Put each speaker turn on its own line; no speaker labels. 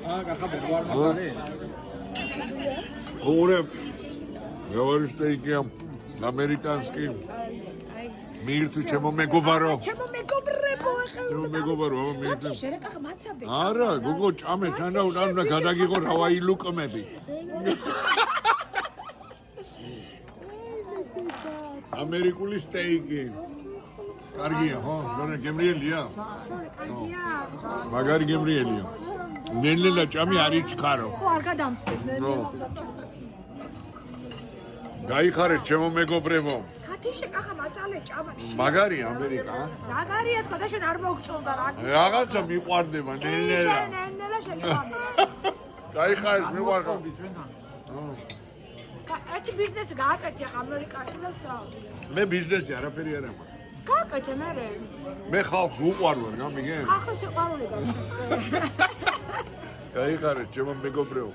გახაბენ ვარ მაწარი.
ორი გავარი სტეიკია ამერიკანსკი. მირთუ ჩემო მეგობარო.
ჩემო მეგობრებო ახლა.
ჩემო მეგობარო, მირთუ.
შერეკა მაცადე.
არა, გოგო ჭამე, ჩანდა გადაგიღო რავაი ლუკმები. ამერიკული სტეიკი. კარგია, ხო? შორე გემრიელია?
შორე კარგია.
მაგარი გემრიელია. ნელ-ნელა ჭამი არ იჩქარო.
ხო არ გადამცეს ნელ-ნელა.
გაიხარეთ ჩემო მეგობრებო.
კათიშე კახა მაწალე ჭამა.
მაგარი ამერიკა?
მაგარია თქო და შენ არ მოგწონს და რა.
რაღაცა მიყვარდება ნელ-ნელა.
ნელ-ნელა შეყვარდა.
გაიხარეთ მიყვარდა.
ჩვენთან.
ერთი ბიზნესი გააკეთე ახლა ამერიკაში და სა.
მე ბიზნესი არაფერი არ მაქვს.
გააკეთე მე.
მე ხალხს უყვარვარ, გამიგე?
ახლა შეყვარული გავშე.
გაიხარეთ ჩემო მეგობრებო.